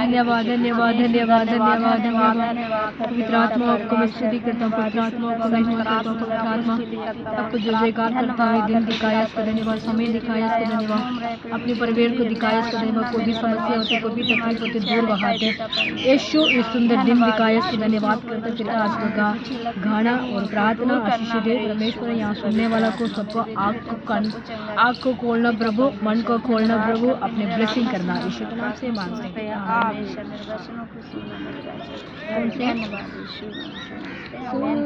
धन्यवाद धन्यवाद धन्यवाद धन्यवाद धन्यवाद। पवित्र आत्मा आपको मैं स्तुति करता हूँ, पवित्र आत्मा आपको मैं स्तुति करता हूँ, पवित्र आत्मा आपको जय जयकार करता है। दिन दिखाया इसका धन्यवाद, समय दिखाया इसका धन्यवाद, अपने परिवार को दिखाया इसका धन्यवाद। कोई भी समस्या होती, कोई भी तकलीफ होती दूर बहाते यीशु इस सुंदर दिन दिखाया इसका धन्यवाद करते चले। आज का गाना और प्रार्थना आशीष दे परमेश्वर। यहाँ सुनने वाला को सबको आँख को खोलना प्रभु, मन को खोलना प्रभु, अपने ब्लेसिंग करना यीशु के नाम से मांगते हैं।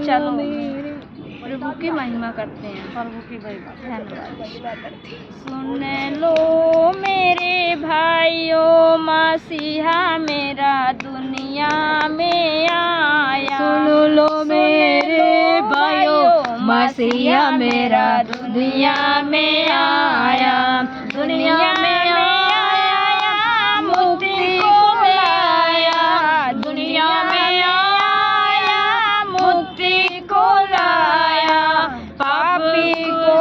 चलो प्रभु की महिमा करते हैं, प्रभु की धन्यवाद। सुन लो मेरे भाइयों, मसीहा मेरा दुनिया में आया। सुन लो मेरे भाइयों, मसीहा मेरा दुनिया में आया। दुनिया में आया, मुक्ति को लाया। दुनिया में आया, मुक्ति को लाया। पापी को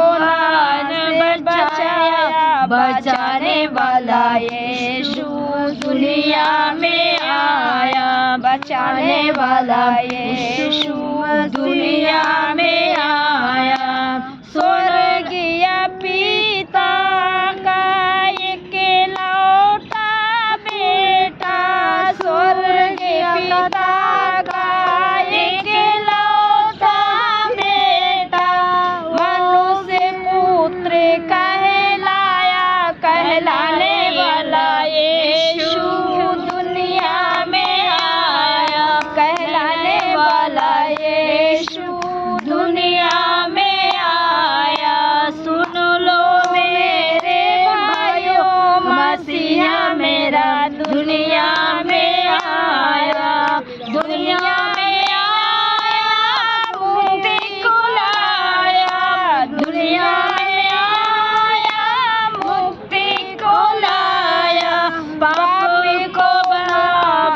बचाया, बचाने वाला यीशु दुनिया में आया। बचाने वाला यीशु दुनिया में आया। स्वर्गीय पिता का इकलौता बेटा, स्वर्गीय पिता का इकलौता बेटा, मनुष्य पुत्र कहलाया। कहलाने वाला यीशु दुनिया में आया। कहलाने वाला यीशु दुनिया में आया। सुन लो मेरे भाइयों, मसीहा मेरा दुनिया में आया। दुनिया में आया, मुक्ति को लाया। दुनिया में आया, मुक्ति को लाया। पापी को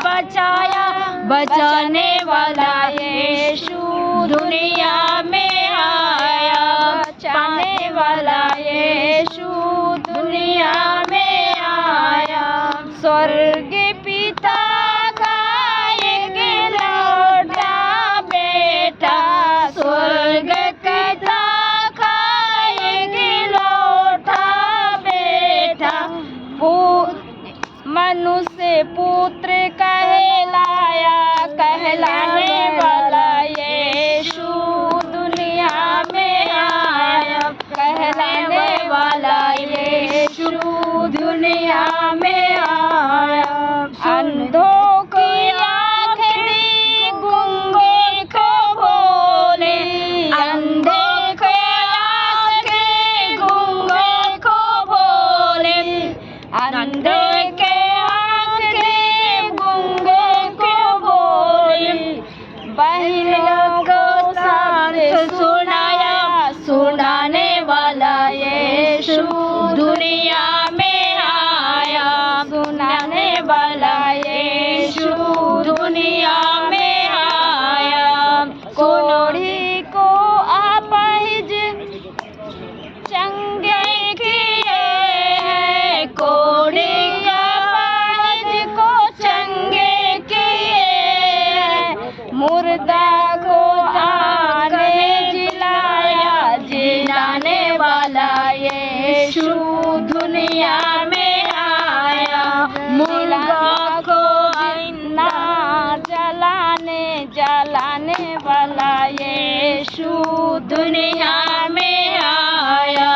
बचाया, बचाने वाला यीशु दुनिया में आया। बचाने वाला यीशु दुनिया में आया। स्वर्ग पिता का इकलौता बेटा, स्वर्ग पिता का इकलौता बेटा, मनुष्य पुत्र कहलाया। कहलाने वाला यीशु दुनिया में आया। कहलाने वाला यीशु दुनिया में आया। अंधों की आँख दी, गूंगे को बोले। अंधे की आँख गूंगे को बोले। अंधे के आँख गूंगे को बोले। बहनों को साथ सुनाया। सुनाने वाला यीशु दुनिया में आया। सुनाने वाला यीशु दुनिया में आया। कोढ़ी को अपाहिज चंगे किए हैं। कोढ़ी अपाहिज को चंगे किए हैं। मुर्दा को आने जिलाया। जिलाने वाला यीशु दुनिया में आया। मुर्दा को जिंदा जलाने वाला यीशु दुनिया में आया।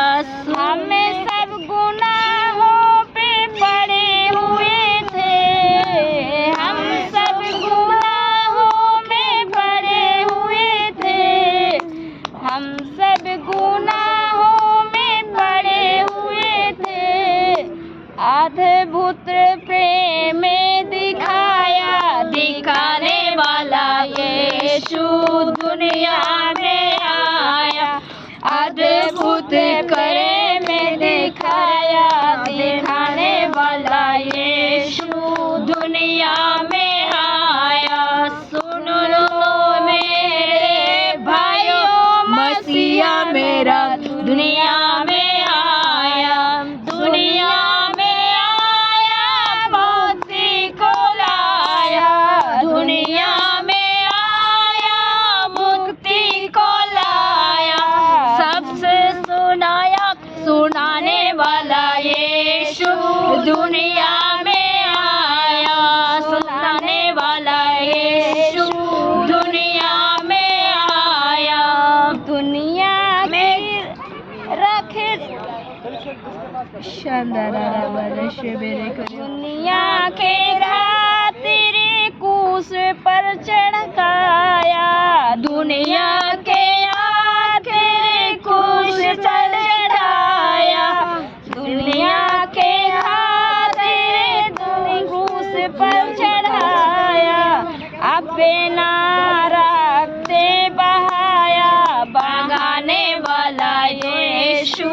हमें सब गुनाहों पे पड़े हुए थे। हम सब गुनाहों में पड़े हुए थे। हम सब गुनाहों में पड़े हुए थे। अद्भुत प्रेम दिखाया। दिखाने वाला यीशु दुनिया में आया। दुनिया के खातिर कूस पर चढ़ाया, दुनिया के आखिर कूस चढ़ाया, दुनिया के खातिर कूस पर चढ़ाया, अपना रखते बहाया, बगाने वाला यीशु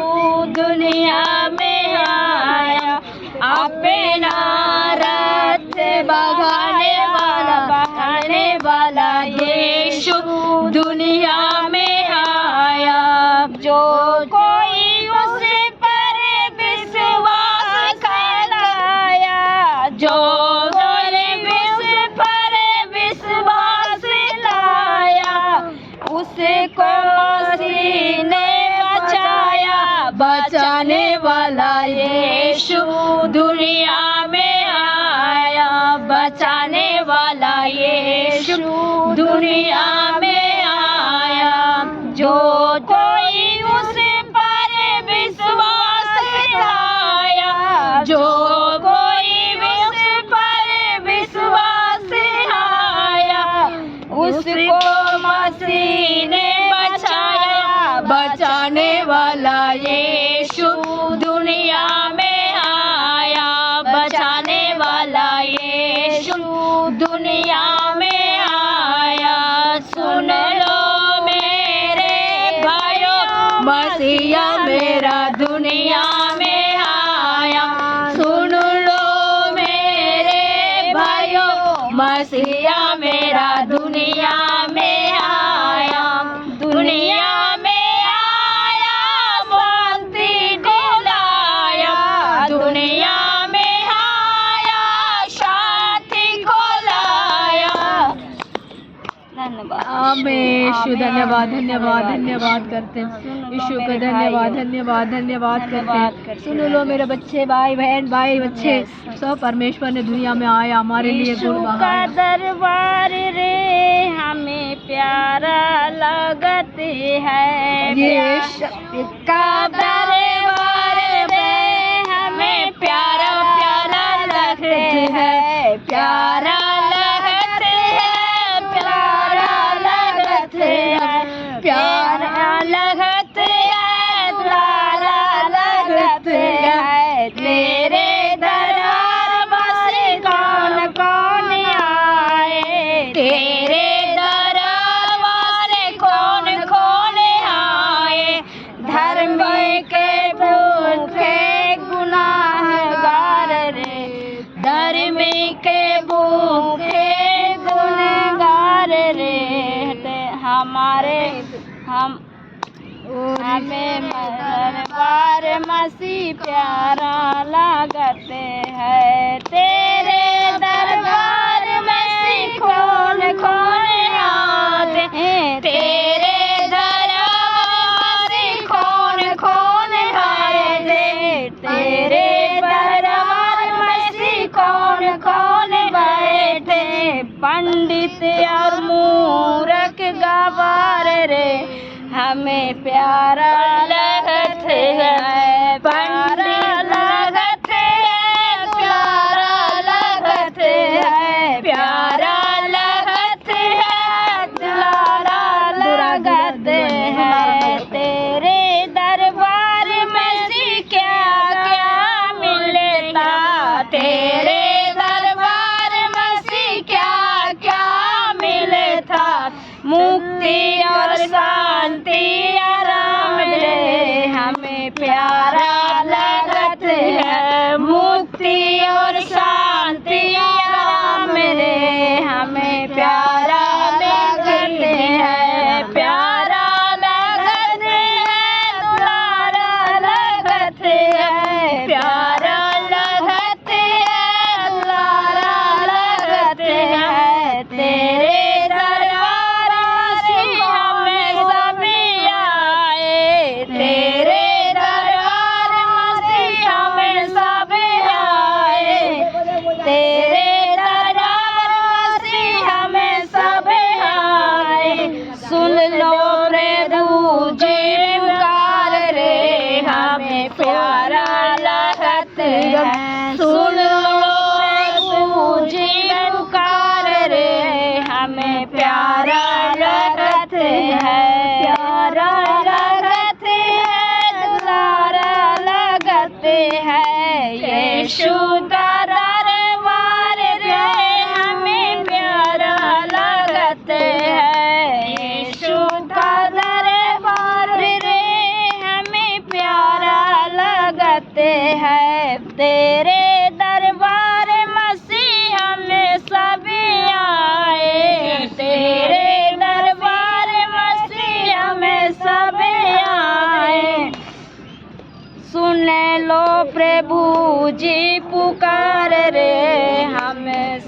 दुनिया में आया, अपना रथ बहाने वाला यीशु दुनिया में आया। जो कोई उस पर विश्वास कराया, जो कोई पर विश्वास लाया, उसको मसीह ने बचाया, बचाने वाला यीशु दुनिया में आया, बचाने वाला यीशु दुनिया में आया। जो कोई उस पर विश्वास लाया, जो कोई उस पर विश्वास आया, उसको मसीह ने बचाया, बचाने वाला यीशु दुनिया में आया, बचाने वाला यीशु दुनिया में आया। सुन लो मेरे भाइयों, मसीहा मेरा दुनिया में आया, सुन लो मेरे भाइयों, मसीहा मेरा दुनिया में आया, दुनिया में आया, शांति दिलाया, दुनिया में आया, शांति को लाया। धन्यवाद। आमीन। यीशु धन्यवाद धन्यवाद धन्यवाद करते हैं यीशु का, धन्यवाद धन्यवाद धन्यवाद करते हैं। सुन लो मेरे बच्चे, भाई बहन, भाई बच्चे, सब परमेश्वर ने दुनिया में आया हमारे लिए यीशु गुण का बहाया। दरबार रे हमें प्यारा लगते है, यीशु का दरबार रे हमें प्यारा प्यारा लगते है, प्यारा लगते है, प्यारा लगते है, प्यारा लगते है, प्यारा लगते है। तेरे दरबार में कौन कौन आए, तेरे दरबार कौन कौन आए, धर्म के भूखे गुनाहगार रे, धर्म के भूखे गुनाहगार रे, हमारे हमें दरबार मसीह प्यारा लगते है। तेरे दरबार में कौन कौन आते हैं, तेरे दरबार में कौन कौन आए थे, तेरे दरबार में कौन कौन बैठे, पंडित और मूर्ख गवार रे हमें प्यारा लगते है, प्यारा लगते है, प्यारा लगते है, प्यारा लगते है, प्यारा लगते है। तेरे दरबार में से क्या क्या मिलता, तेरे दरबार में से क्या क्या मिलता, मुक्ति और शांति आराम रे हमें प्यारा लगते है, मुक्ति और शांति आराम रे हमें प्यारा लगते है, प्यारा लगते है, प्यारा लगते है, प्यारा लगते है, प्यारा लगते है। तेरे दरबार से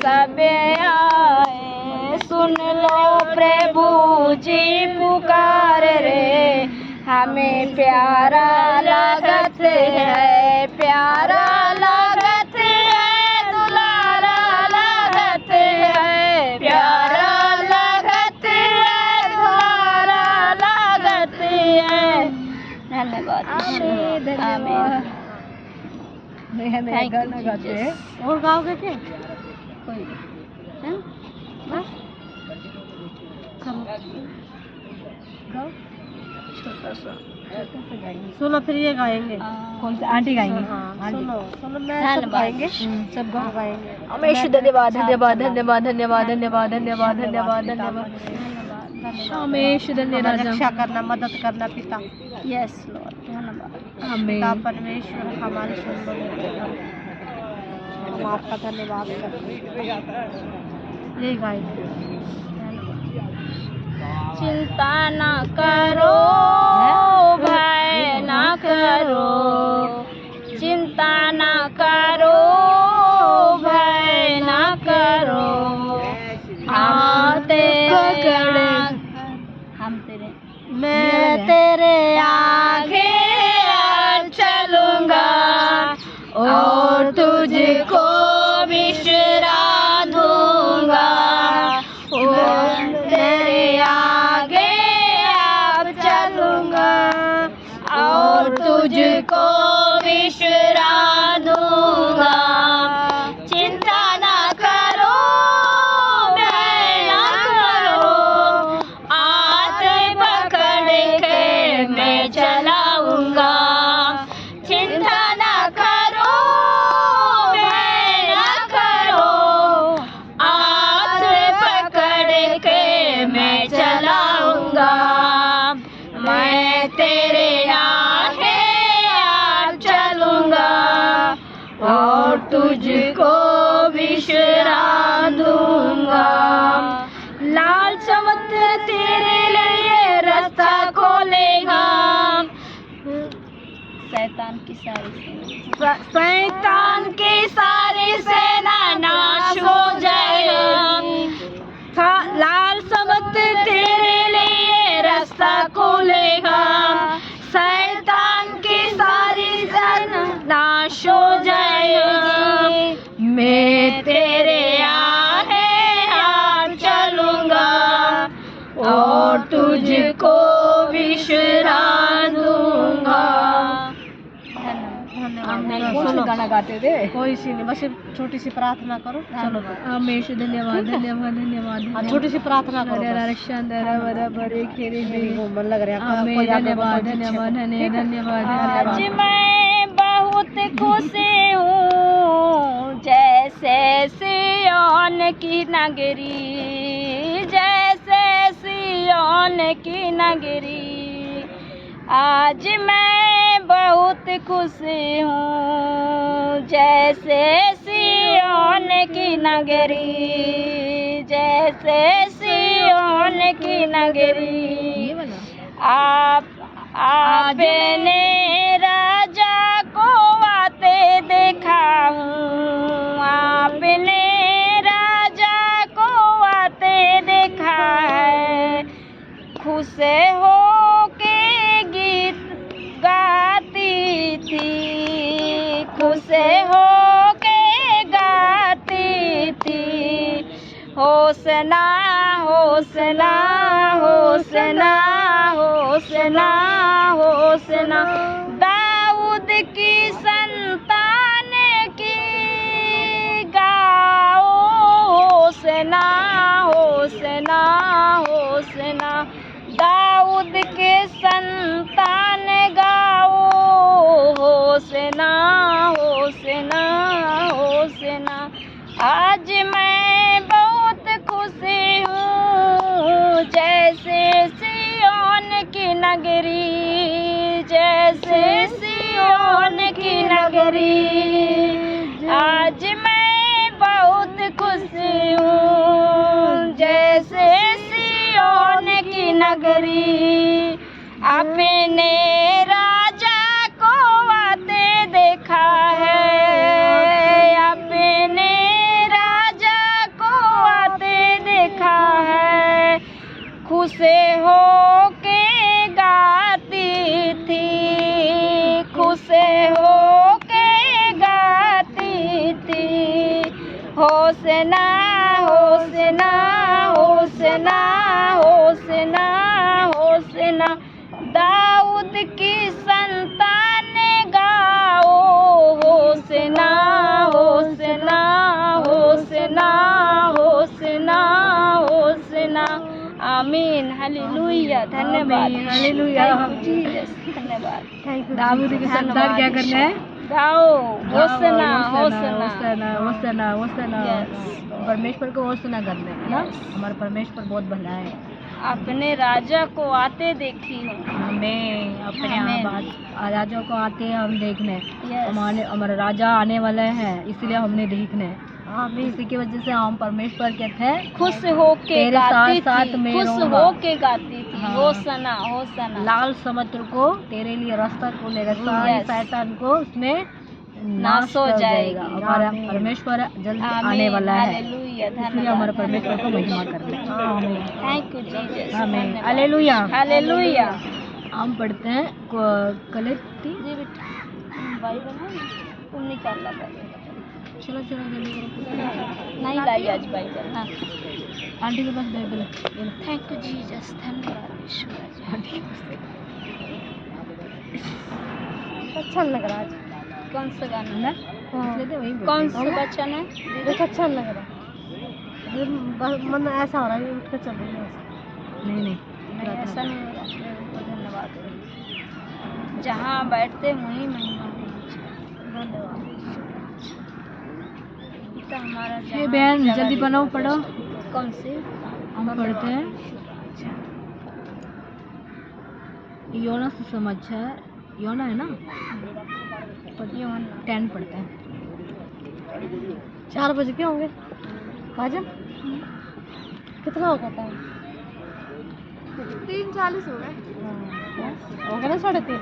सब आए। सुन लो प्रभु जी पुकार रे, हमें प्यारा लागत है, प्यारा लागत है, दुलारा लागत है, प्यारा लागत है, दुलारा लागत है। धन्यवाद। धन्यवाद। Thank you, गाना गाते हैं। Jesus। और गाओगे क्या? कोई हैं? बस गाओ। छोटा सा गाएंगे। सुनो फिर ये गाएंगे। कौन सा? आंटी गाएंगे। हाँ, सुनो सुनो मैं सब धन्यवाद। गाएंगे। सब गाओ गाएंगे। हमेशा धन्यवाद धन्यवाद धन्यवाद धन्यवाद धन्यवाद धन्यवाद धन्यवाद धन्यवाद। हमेशा धन्यवाद। रक्षा करना, मदद करना पिता। यस लॉर्ड, धन्यवाद। आमीन। पिता परमेश्वर हमारी सुन लो, हम आपका धन्यवाद करते हैं। यही गाएंगे। चिंता न करो भय न करो, चिंता न करो भय न करो, आते हम तेरे, मैं तेरे आगे चलूंगा और तुझको बिसरा दूंगा, और तेरे आगे अब चलूंगा और तुझको बिसरा दूंगा। चिंता ना करो भय ना करो, हाथ पकड़ के मैं चलाऊंगा। चिंता ना करो भय ना करो, हाथ पकड़ के मैं चलाऊंगा। मैं तेरे आगे अब चलूंगा और तुझको बिसरा दूंगा। लाल समुद्र तेरे लिए रास्ता खोलेगा, शैतान की सारी सेना नाश हो जाएगा। लाल समुद्र तेरे लिए रास्ता खोलेगा, शैतान की सारी सेना नाश हो जाएगी। मैं तेरे आगे हाथ चलूंगा और तुझको बिसरा दूंगा। कौन सा गाना गाते थे? कोई सी नहीं, बस छोटी सी प्रार्थना करो। चलो हमेशा धन्यवाद धन्यवाद धन्यवाद। छोटी सी प्रार्थना करो। मन लग रहा है। धन्यवाद धन्यवाद धन्यवाद। आज मैं बहुत खुश हूँ जैसे सिय्योन की नगरी, जैसे सिय्योन की नगरी। आज मैं बहुत खुश हूँ जैसे सिय्योन की नगरी, जैसे सिय्योन की नगरी। आपने राजा को आते देखा हूँ, आपने राजा को आते देखा है। खुश हो के गीत गाती थी, खुश हो के गाती थी। होसना होसना होसना होसना होसना, दाऊद की संतान की गाओ। होसना होसना होसना, दाऊद के संतान गाओ। होसना होसना होसना। आज मैं बहुत खुशी हूँ जैसे सिय्योन की नगरी, जैसे सिय्योन की नगरी। आज मैं बहुत खुशी हूँ जैसे सिय्योन की नगरी। अपने राजा को आते देखा है, अपने राजा होसना होसना होसना होसना होसना दाऊद की संतान गाओ होसना होसना होसना होसना होसना। आमीन हालेलुया। धन्यवाद हालेलुया। धन्यवाद। दाऊद की संतान क्या करना है? गाओ होसना होसना होसना होसना होसना। Yes. परमेश्वर को होसना करना है ना। Yes. हमारा परमेश्वर बहुत भला है। अपने राजा को आते देखी हूँ। हमें अपने आमीन। राजा को आते हैं हम देखने। Yes. हमारा राजा आने वाला है, इसलिए हमने देखने। इसी की वजह से हम परमेश्वर कहते हैं खुश होके तेरे गाती साथ थी, मैं खुश रहूंगा। होके गाती थी। हाँ। होसना होसना। लाल समुद्र को तेरे लिए रास्ता खोलेगा, सारे Yes. शैतान को उसमें नाश हो कर जाएगा। हमारा आमीन। परमेश्वर जल्द आमीन। आने वाला है, हालेलुया। इसलिए हमारे परमेश्वर को महिमा करना है। Thank you Jesus. आमीन। हालेलुया। हालेलुया। हम पढ़ते हैं गलाती। जी बेटा बाइबल है ना? तुम निकाल ला बाइबल। चलो चलो जल्दी करो। नहीं लाई आज बाइबल। हाँ आंटी के पास बाइबल है। Thank you Jesus. धन्यवाद ईश्वर। आंटी के पास अच्छा लग रहा है। कौन सा गाना ना इसलिए तो वही कौन सा वचन है? देखो अच्छा लग रहा है। मन ऐसा हो रहा है उठ कर चल रही है। नहीं नहीं नहीं ऐसा नहीं हो रहा। धन्यवाद। जहाँ बैठते वहीं महिमा होनी चाहिए। धन्यवाद। तो हमारा ये बहन जल्दी बनाओ, पढ़ो। कौन सी? हम पढ़ते हैं योना सुसमाचार। योना है ना? 10 पढ़ते हैं। 4 बज के होंगे भाजन। कितना होगा टाइम? 3:40 हो गए। हो गया ना 3:30।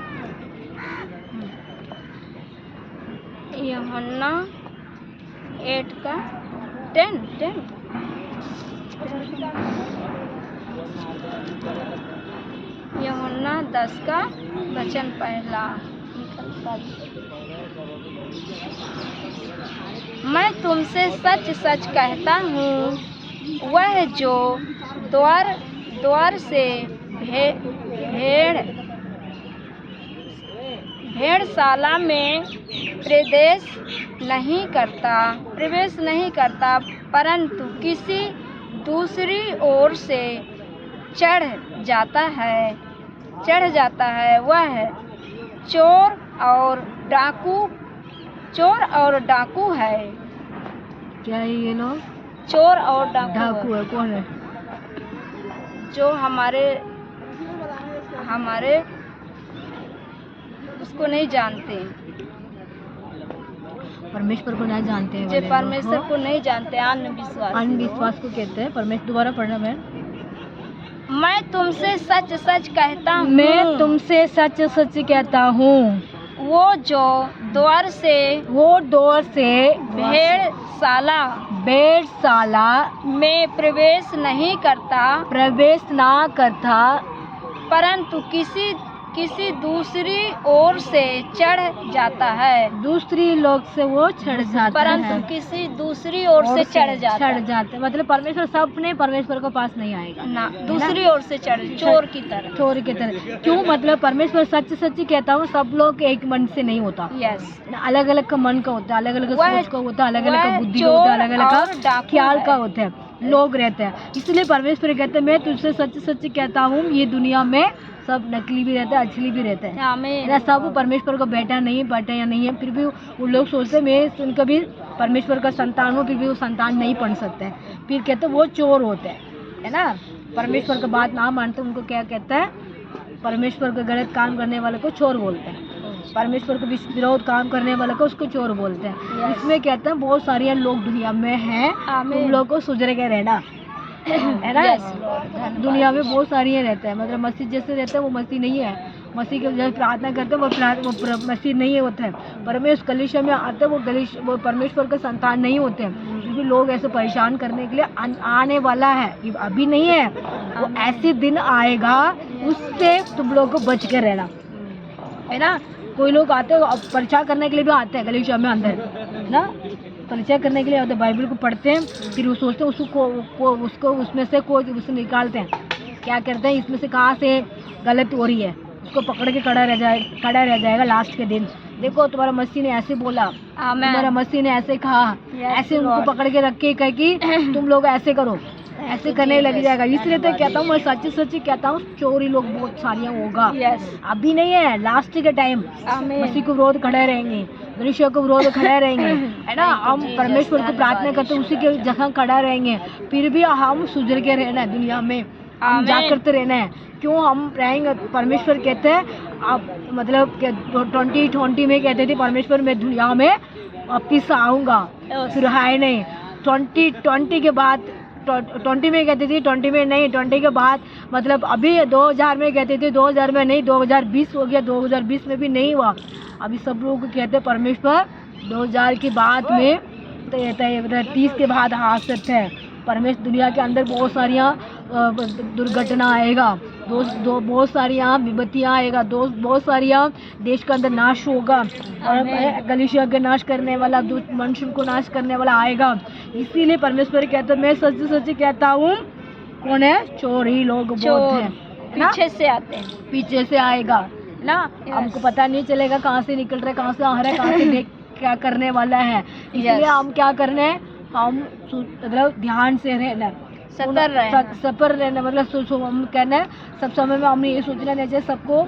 यूहन्ना 8 का 10 यूहन्ना 10 का वचन पहला। मैं तुमसे सच सच कहता हूँ, वह जो द्वार से भेड़शाला में प्रवेश नहीं करता परंतु किसी दूसरी ओर से चढ़ जाता है वह चोर और डाकू है। क्या है ये लोग? चोर और डाकू है। कौन है? जो हमारे उसको नहीं जानते, परमेश्वर को नहीं जानते हैं। जो परमेश्वर को नहीं जानते, अनविश्वास को कहते हैं। परमेश्वर दोबारा पढ़ना बहन। मैं तुमसे सच सच कहता हूँ, मैं तुमसे सच सच कहता हूँ, वो जो द्वार से भेड़शाला में प्रवेश ना करता परंतु किसी दूसरी ओर से चढ़ जाता है। दूसरी लोग से वो चढ़ जाता है, परंतु किसी दूसरी ओर से चढ़ जाते मतलब परमेश्वर सबने परमेश्वर को पास नहीं आएगा ना, दूसरी ओर से चोर की तरह। क्यों? मतलब परमेश्वर सच सच कहता हूँ, सब लोग एक मन से नहीं होता। यस। अलग अलग का मन का होता है, अलग अलग सोच का होता है, अलग अलग का बुद्धि का होता है, अलग अलग का ख्याल का होता है, लोग रहते हैं। इसलिए परमेश्वर कहते हैं मैं तुझसे सच सच कहता हूँ, ये दुनिया में सब नकली भी रहता है, असली भी रहता है। आमीन। सब परमेश्वर को बेटा नहीं पढ़ते या नहीं है, फिर भी वो लोग सोचते मैं उनका भी परमेश्वर का संतान हूँ, फिर भी वो संतान नहीं पढ़ सकते हैं। फिर कहते वो चोर होते हैं, है ना? परमेश्वर का बात ना मानते उनको क्या कहता है? परमेश्वर का गलत काम करने वाले को चोर बोलते हैं, परमेश्वर को विरोध काम करने वाले को उसको चोर बोलते हैं। इसमें कहते हैं बहुत सारे लोग दुनिया में हैं, उन लोगों को सुधर के रहना है ना। दुनिया में बहुत सारी रहते हैं, मतलब मसीह जैसे रहते हैं वो मसीह नहीं है। मसीह के जब प्रार्थना करते हैं वो मसीह नहीं होता है। परमेश्वर कलीसिया में आते हैं वो परमेश्वर का संतान नहीं होते हैं, क्योंकि लोग ऐसे परेशान करने के लिए आने वाला है, अभी नहीं है, वो ऐसे दिन आएगा, उससे तुम लोग को बच के रहना, है ना। कोई लोग आते हैं परीक्षा करने के लिए भी आते हैं कलीसिया में अंदर ना, परिचय करने के लिए आते, बाइबल को पढ़ते हैं, फिर वो सोचते हैं उसको उसमें से कोई उसे निकालते हैं, क्या करते हैं इसमें से कहाँ से गलत हो रही है, उसको पकड़ के खड़ा रह जाएगा लास्ट के दिन। देखो तुम्हारा मसीह ने ऐसे बोला, तुम्हारा मसीह ने ऐसे कहा, ऐसे उनको पकड़ के रख के कहे कि तुम लोग ऐसे करो, ऐसे करने लग जाएगा। इसलिए तो कहता हूँ, मैं सच्ची कहता हूँ, चोरी लोग बहुत सारियाँ होगा। अभी नहीं है, लास्ट के टाइम मसीह को विरोध खड़े रहेंगे, मनुष्य को विरोध खड़े रहेंगे, है ना। हम परमेश्वर को प्रार्थना करते उसी के जगह खड़ा रहेंगे, फिर भी हम सुधर के रहना है दुनिया में, हम जागृत रहना है। क्यों हम रहेंगे? परमेश्वर कहते हैं आप मतलब 2020 में कहते थे परमेश्वर मैं दुनिया में वापिस आऊँगा, फिर है नहीं। 2020 के बाद 20 में कहते थे, 20 में नहीं, 20 के बाद मतलब अभी 2000 में कहते थे, 2000 में नहीं, 2020 हो गया, 2020 में भी नहीं हुआ। अभी सब लोग कहते हैं परमेश्वर 2000 के बाद में 30 के बाद आ सकते हैं। परमेश्वर दुनिया के अंदर बहुत सारियाँ दुर्घटना आएगा, बहुत सारियाँ विपत्तियाँ आएगा, बहुत सारियाँ देश के अंदर नाश होगा, और कलीसिया के नाश करने वाला, मनुष्य को नाश करने वाला आएगा। इसीलिए परमेश्वर कहते हैं, मैं सच्ची कहता हूँ, कौन है? चोर ही लोग बहुत हैं, पीछे से आते हैं, पीछे से आएगा ना। हमको पता नहीं चलेगा कहाँ से निकल रहा है, कहाँ से आ रहा है, कहाँ से क्या करने वाला है। इसलिए हम क्या करना है, हम मतलब ध्यान से रहना, सफर रहना, मतलब हम कहना है सब समय में हमने ये सोचना नहीं चाहिए सबको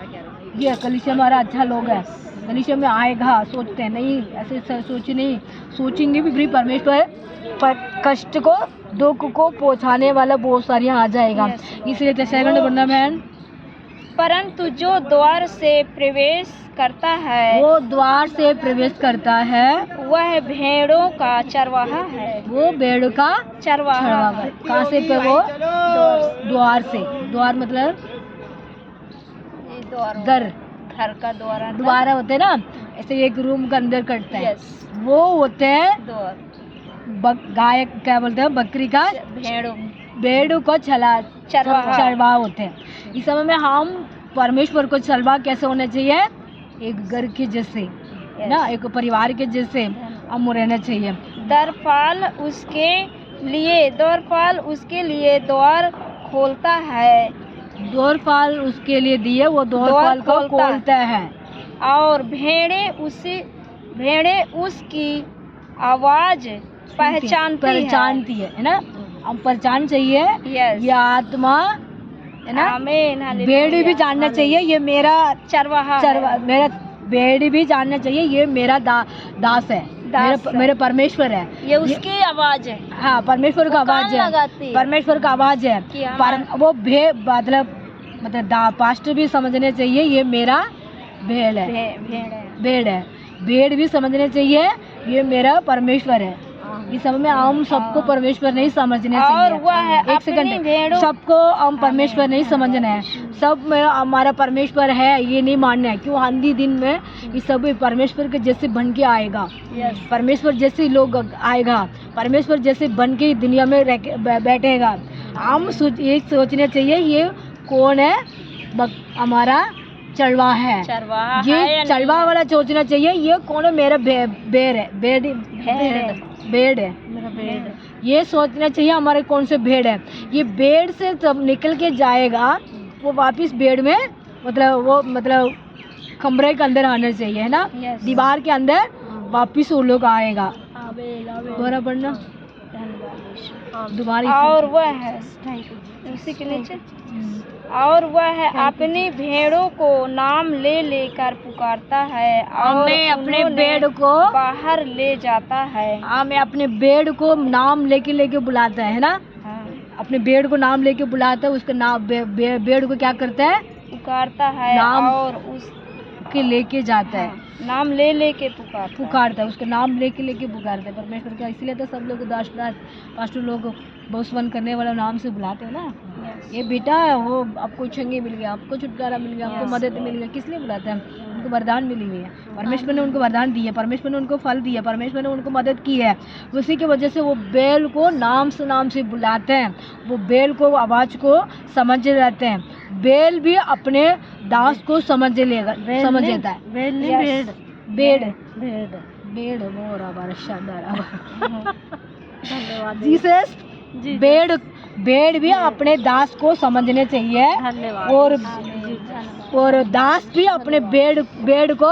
ये कलीसिया हमारा अच्छा लोग है, कलीसिया में आएगा, सोचते हैं नहीं, ऐसे सोचेंगे भी फिर परमेश्वर पर कष्ट को दुख को पहुँचाने वाला बहुत सारी आ जाएगा। इसलिए सेकंड बनना बहन, परंतु जो द्वार से प्रवेश करता है, वो द्वार से प्रवेश करता है, वह भेड़ों का चरवाहा है, वो भेड़ों का चरवाहा है। कहाँ से पे? वो द्वार से। द्वार मतलब घर का द्वारा होते हैं ना, ऐसे एक रूम के अंदर कटता है, वो होते हैं गाय, क्या बोलते हैं, बकरी का भेड़ों को चरवाहा होते हैं। इस समय में हम परमेश्वर को चरवाहा कैसे होना चाहिए? एक घर के जैसे ना, एक परिवार के जैसे हम रहना चाहिए। द्वारपाल उसके लिए द्वार खोलता है, द्वारपाल उसके लिए दिए, वो द्वारपाल को खोलता है, और भेड़े उसकी आवाज पहचानती है ना। हम पहचान चाहिए, ये आत्मा है ना। भेड़ भी जानना चाहिए ये मेरा चरवाहा, मेरा भेड़ भी जानना चाहिए ये मेरा दास है, मेरे परमेश्वर है, ये उसकी आवाज है। हाँ, परमेश्वर का आवाज है, परमेश्वर का आवाज है। वो मतलब पास्टर भी समझने चाहिए ये मेरा भेड़ है, भेड़ भी समझने चाहिए ये मेरा परमेश्वर है। इस समय में हम सबको परमेश्वर नहीं समझने चाहिए। एक सेकंड, सबको हम परमेश्वर नहीं समझना है, सब में हमारा परमेश्वर है ये नहीं मानना है। क्यों? आंधी दिन में ये सब परमेश्वर के जैसे बन के आएगा, परमेश्वर जैसे लोग आएगा, परमेश्वर जैसे बन के दुनिया में बैठेगा। हम ये सोचना चाहिए ये कौन है? हमारा चरवाहा है, ये चरवाहा वाला सोचना चाहिए ये कौन है? मेरा भेड़ है, ये सोचना चाहिए हमारे कौन से भेड़ है। ये भेड़ से जब निकल के जाएगा वो वापिस भेड़ में मतलब कमरे के अंदर आना चाहिए, है ना। दीवार के अंदर वापिस वो लोग आएगा। दोबारा पढ़ना, दोबारा। और वह है उसी के नीचे, और वह अपनी भेड़ों को नाम ले लेकर पुकारता है, और मैं अपने भेड़ को बाहर ले जाता है। हाँ, मैं अपने भेड़ को नाम लेके बुलाता है ना। अपने भेड़ को नाम लेके बुलाता है, उसका नाम भेड़ को क्या करता है? पुकारता है, नाम और उसके लेके जाता है, नाम ले लेके पुकारता है, उसका नाम लेके पुकारता है परमेश्वर का। इसलिए तो सब लोग पास्टर लोग बहुस्वन करने वाला नाम से बुलाते हैं ना। ये बेटा वो आपको छंगी मिल गया, आपको छुटकारा मिल गया, आपको मदद मिल गया, किस लिए बुलाते हैं? उनको वरदान मिली हुई है, परमेश्वर ने उनको वरदान दी है, परमेश्वर ने उनको फल दिया, परमेश्वर ने उनको मदद की है। उसी की वजह से वो बैल को नाम से बुलाते हैं, वो बैल को आवाज़ को समझ रहते हैं। बैल भी अपने दास को समझ लेता है। बेड मोर वर्षा धन्यवाद जीसस जी बेड भी अपने दास को समझने चाहिए धन्यवाद और दास भी अपने बेड को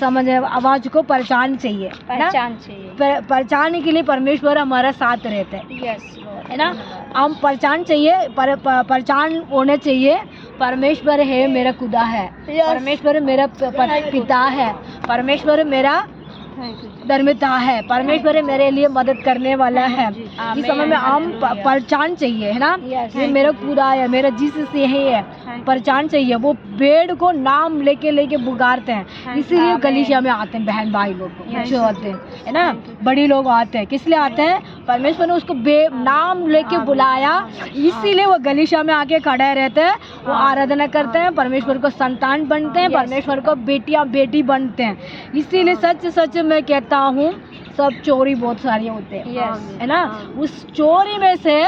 समझ आवाज को पहचान चाहिए है ना? पहचान चाहिए पहचानने के लिए परमेश्वर हमारा साथ रहते हैं यस है ना। हम पहचान चाहिए पहचान होने चाहिए परमेश्वर है मेरा खुदा है परमेश्वर मेरा पिता है परमेश्वर मेरा धर्मिता है परमेश्वर मेरे लिए मदद करने वाला है। इस समय में हम पहचान चाहिए है ना। ये मेरा खुदा है मेरा जीसस यही है पहचान चाहिए। वो बेड को नाम लेके पुकारते हैं इसीलिए गलीशिया में आते हैं बहन भाई लोग जो आते हैं है ना। बड़ी लोग आते हैं किस लिए आते हैं परमेश्वर ने उसको नाम लेके बुलाया इसीलिए वो गलीशिया में आके खड़े रहते हैं। वो आराधना करते हैं परमेश्वर को संतान बनते हैं परमेश्वर को बेटियां बेटी बनते हैं। इसीलिए सच सच मैं कहता हूँ सब चोरी बहुत सारी होते हैं है ना। उस चोरी में से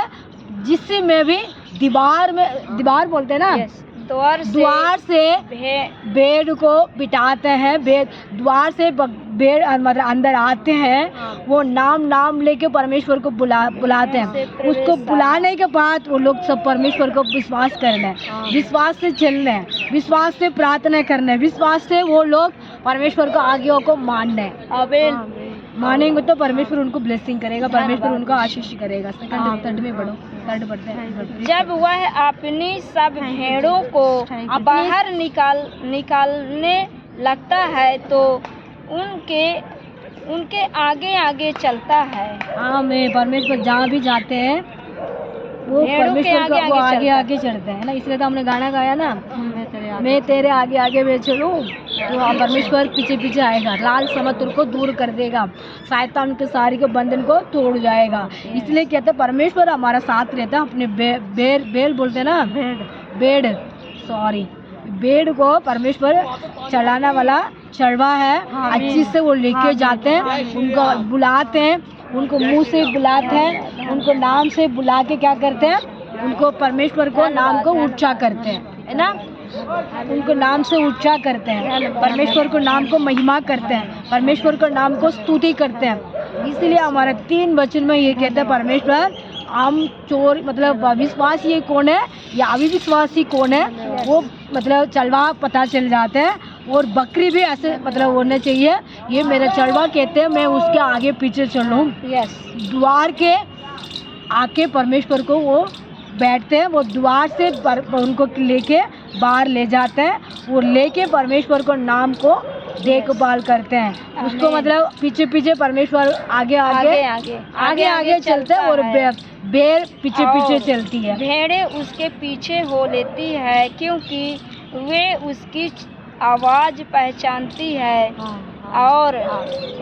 जिससे में भी दीवार बोलते हैं ना द्वार से बेड को बिठाते हैं द्वार से बेड मतलब अंदर आते हैं। वो नाम लेके परमेश्वर को बुलाते हैं। उसको बुलाने के बाद वो लोग सब परमेश्वर को विश्वास करना है विश्वास से चलना है विश्वास से प्रार्थना करना है विश्वास से वो लोग परमेश्वर को आज्ञाओं को मानना है। मानेंगे तो परमेश्वर उनको ब्लेसिंग करेगा परमेश्वर उनको आशीष करेगा। थर्ड में बढ़ो थर्ड बढ़ते हैं। जब वह अपनी सब भेड़ों को बाहर निकालने लगता है तो उनके आगे आगे चलता है। हाँ मैं परमेश्वर जहाँ भी जाते हैं वो परमेश्वर को आगे आगे चढ़ते हैं ना। इसलिए तो हमने गाना गाया ना मैं तेरे आगे आगे मैं चलूँ तो परमेश्वर पीछे पीछे आएगा लाल समुद्र को दूर कर देगा शैतान के सारे के बंधन को तोड़ जाएगा। इसलिए कहते हैं परमेश्वर हमारा साथ रहता है। अपने बेल बोलते हैं ना बेड को परमेश्वर चढ़ाने वाला चढ़वा है अच्छी से वो लेके जाते हैं उनको बुलाते हैं उनको मुंह से बुलाते हैं उनको नाम से बुला के क्या करते हैं उनको परमेश्वर को नाम को ऊंचा करते हैं है ना। उनको नाम से ऊंचा करते हैं परमेश्वर को नाम को महिमा करते हैं परमेश्वर को नाम को स्तुति करते हैं। इसलिए हमारा 3 वचन में ये कहते हैं परमेश्वर हम चोर मतलब विश्वासी कौन है या अविश्वासी कौन है वो मतलब चलवा पता चल जाते हैं। और बकरी भी ऐसे मतलब होना चाहिए ये मेरा चलवा कहते हैं मैं उसके आगे पीछे चलूँ। द्वार के आके परमेश्वर को वो बैठते हैं वो द्वार से उनको लेके बाहर ले जाते हैं वो लेके परमेश्वर को नाम को देखभाल करते हैं उसको मतलब पीछे पीछे परमेश्वर आगे चलते हैं और भेड़ पीछे पीछे चलती है। भेड़ें उसके पीछे हो लेती है क्योंकि वे उसकी आवाज़ पहचानती है और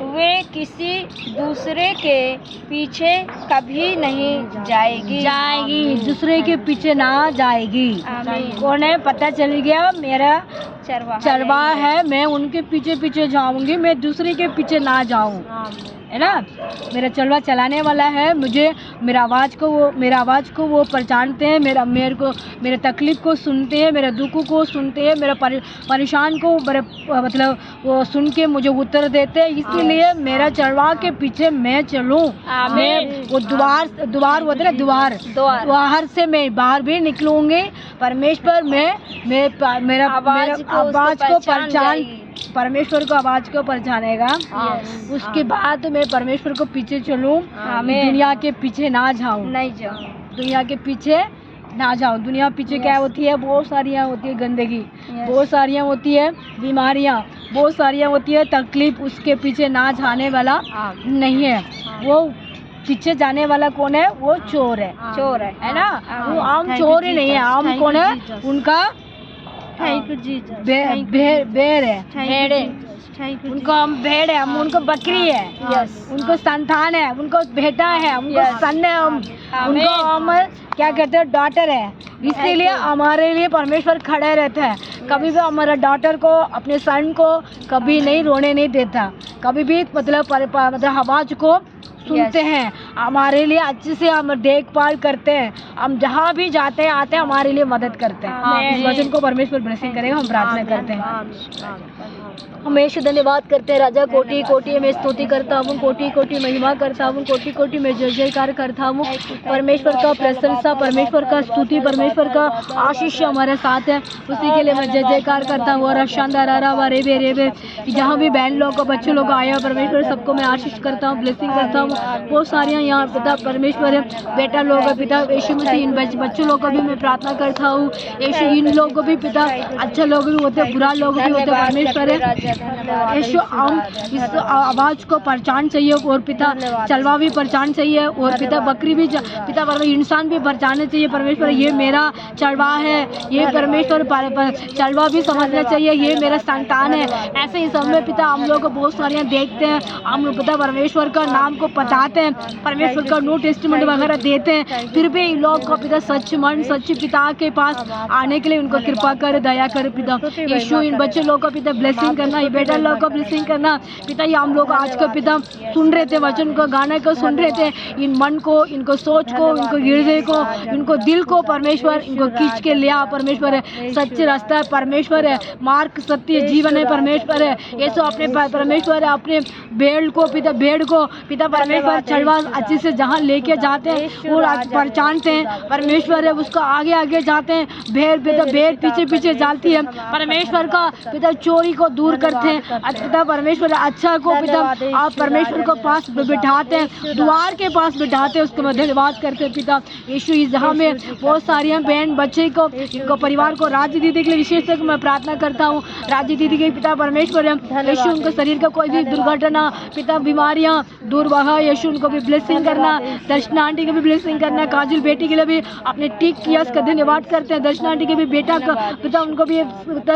वे किसी दूसरे के पीछे कभी नहीं जाएगी दूसरे के पीछे ना जाएगी। कौन है पता चल गया मेरा चरवा है मैं उनके पीछे पीछे जाऊंगी मैं दूसरे के पीछे ना जाऊं है ना। मेरा चलवा चलाने वाला है मुझे मेरा आवाज़ को वो पहचानते हैं मेरे तकलीफ को सुनते हैं मेरे दुखों को सुनते हैं मेरा परेशान को मतलब वो सुन के मुझे उत्तर देते हैं। इसीलिए मेरा चलवा के पीछे मैं चलूँ। मैं वो द्वार होते ना द्वार से मैं बाहर भी निकलूँगी परमेश्वर मेरा आवाज़ को पहचान परमेश्वर को आवाज़ को पहचानेगा। उसके बाद मैं परमेश्वर को पीछे चलूँ मैं दुनिया के पीछे ना जाऊँ दुनिया के पीछे ना जाऊँ। दुनिया पीछे क्या होती है बहुत सारियाँ होती है गंदगी बहुत सारियाँ होती है बीमारियाँ बहुत सारियाँ होती है तकलीफ उसके पीछे ना जाने वाला नहीं है। वो पीछे जाने वाला कौन है वो चोर है ना। वो आम चोर ही नहीं है आम कौन है उनका भेड़ है उनको हम भेड़ है हम उनको बकरी है उनको संतान है उनको बेटा है उनको सन है उनको हम क्या कहते हैं डॉटर है। इसीलिए हमारे लिए परमेश्वर खड़े रहते हैं। कभी भी हमारा डॉटर को अपने सन को कभी नहीं रोने नहीं देता कभी भी मतलब आवाज़ को सुनते हैं हमारे लिए अच्छे से हम देखभाल करते हैं। हम जहाँ भी जाते हैं आते हैं हमारे लिए मदद करते हैं। इस वचन को परमेश्वर ब्लेसिंग करेगा। हम प्रार्थना करते हैं। हमेशा धन्यवाद करते हैं राजा। कोटि कोटि में स्तुति करता हूँ, कोटि कोटि महिमा करता हूँ, कोटि कोटि में जय जयकार करता हूँ। परमेश्वर का प्रशंसा, परमेश्वर का स्तुति, परमेश्वर का आशीष हमारे साथ है, उसी के लिए मैं जय जयकार करता हूँ। और शानदार रेबे रेबे जहाँ भी बहन लोग बच्चे लोग आए हैं, परमेश्वर सबको मैं आशीष करता हूँ, ब्लेसिंग करता हूँ। बहुत सारियाँ यहाँ पिता परमेश्वर है, बेटा लोग है पिता यीशु मसीह, इन बच्चों लोग को भी मैं प्रार्थना करता हूँ। यीशु इन लोगों को भी पिता अच्छे लोग भी होते, बुरा लोग भी होते, परमेश्वर है यीशु हम इस आवाज़ को पहचान चाहिए, और पिता चलवा भी पहचान चाहिए, और पिता बकरी भी पिता परमेश्वर इंसान भी पहचानना चाहिए। परमेश्वर ये मेरा चलवा है, ये परमेश्वर चलवा भी समझना चाहिए, ये मेरा संतान है। ऐसे ही समय पिता हम लोग को बहुत सारियाँ देखते हैं, हम लोग पिता परमेश्वर का नाम को बताते हैं, परमेश्वर का न्यू टेस्टामेंट वगैरह देते हैं, फिर भी इन लोग को पिता सच मन सच्चे पिता के पास आने के लिए उनको कृपा कर, दया कर पिता यीशु। इन बच्चे लोग को पिता ब्लेसिंग करना, ये बेटा लोग को ब्लेसिंग करना पिता। ये हम लोग आज का पिता सुन रहे थे, वचन को गाने को सुन रहे थे, इन मन को, इनको सोच को, इनको हृदय को, इनको दिल को परमेश्वर इनको खींच के लिया। परमेश्वर है सच्चे रास्ता है, परमेश्वर है मार्ग सत्य जीवन है, परमेश्वर है ये सो अपने परमेश्वर है अपने भेड़ को पिता परमेश्वर चलवा अच्छे से जहाँ लेके जाते हैं वो पहचानते हैं, परमेश्वर है उसको आगे आगे जाते हैं। भेड़ पीछे पीछे जाती है, परमेश्वर का पिता चोरी को दूर करते हैं, पिता परमेश्वर अच्छा को पिता आप परमेश्वर को पास बिठाते हैं, द्वार के पास बिठाते हैं, उसको मैं धन्यवाद करते हैं पिता यीशु। इस जहाँ में बहुत सारी बहन बच्चे को इनको परिवार को राज्य दीदी के लिए विशेष तक मैं प्रार्थना करता हूँ। राज्य दीदी के पिता परमेश्वर है यीशु, उनको शरीर का कोई भी दुर्घटना पिता बीमारियाँ दूर बहा यीशु, उनको भी ब्लेसिंग करना, दर्शना आंटी को भी ब्लेसिंग करना, काजुल बेटी के लिए भी अपने टिक किया उसका धन्यवाद करते हैं। दर्शना आंटी के भी बेटा का पिता उनको भी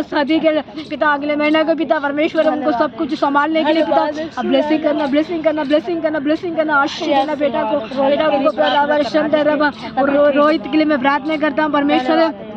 शादी के पिता अगले महीने को पिता परमेश्वर उनको सब कुछ संभालने के लिए पिता ब्लेसिंग करना, ब्लेसिंग करना, ब्लेसिंग करना, ब्लेसिंग करना, आशीष देना बेटा को रोहित के लिए मैं प्रार्थना करता हूँ। परमेश्वर है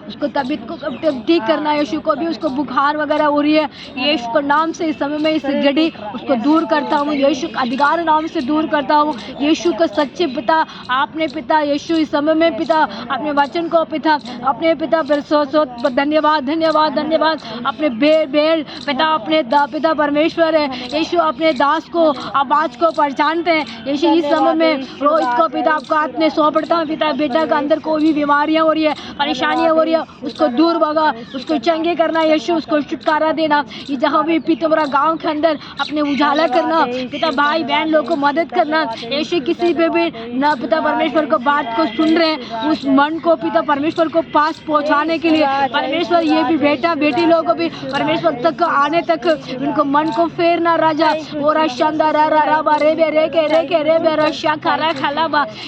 उसको तबीयत को ठीक करना, यीशु को भी उसको बुखार वगैरह हो रही है, यीशु को नाम से इस समय में इस घड़ी उसको दूर करता हूँ, यीशु अधिकार नाम से दूर करता हूँ। यीशु को सच्चे पिता आपने पिता यीशु इस समय में पिता अपने वचन को पिता अपने पिता धन्यवाद धन्यवाद धन्यवाद अपने बेल पिता अपने पिता परमेश्वर है यीशु अपने दास को आवाज को पहचानते हैं यीशु। इस समय में रोहित को पिता आपको हाथ में सौंपता हूँ पिता, बेटा के अंदर कोई भी बीमारियाँ हो रही है, परेशानियाँ हो रही है, उसको दूर भगा, उसको चंगे करना यीशु, उसको छुटकारा देना। ये जहाँ भी पिता मेरा गाँव के अंदर अपने उजाला करना पिता, भाई बहन लोग को मदद करना यीशु। किसी पे भी न पिता परमेश्वर को बात को सुन रहे हैं उस मन को पिता परमेश्वर को पास पहुँचाने के लिए परमेश्वर ये भी बेटा बेटी लोगों को भी परमेश्वर तक आने तक उनको मन को फेरना राजा। और शानदार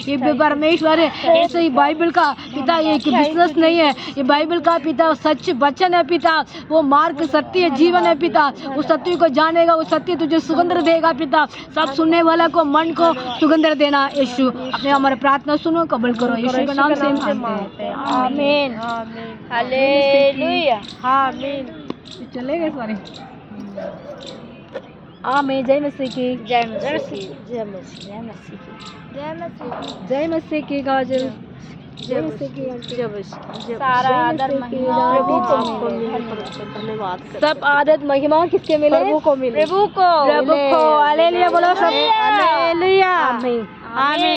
ये परमेश्वर है ऐसे ही बाइबल का पिता ये बिजनेस नहीं है, ये बाइबल का पिता सच वचन है पिता, वो मार्ग सत्य है जीवन है पिता, उस सत्य को जानेगा वो सत्य तुझे सुगंध देगा पिता। सब सुनने वाला को मन को सुगंध देना यीशु। अपने हमारे प्रार्थना सुनो, कबूल करो यीशु के नाम से आमीन हालेलुया आमीन। चले गए सारे आमीन। जय मसीह की जय मसीह जय मसीह जय मसीह जय मसीह जय मसीह की काजल जय मसीह की सारा आदर महिमा प्रभु को मिले। धन्यवाद। सब आदत महिमा किसके मिले? प्रभु को मिले। प्रभु को हालेलुया बोलो सब हालेलुया आमीन आमीन।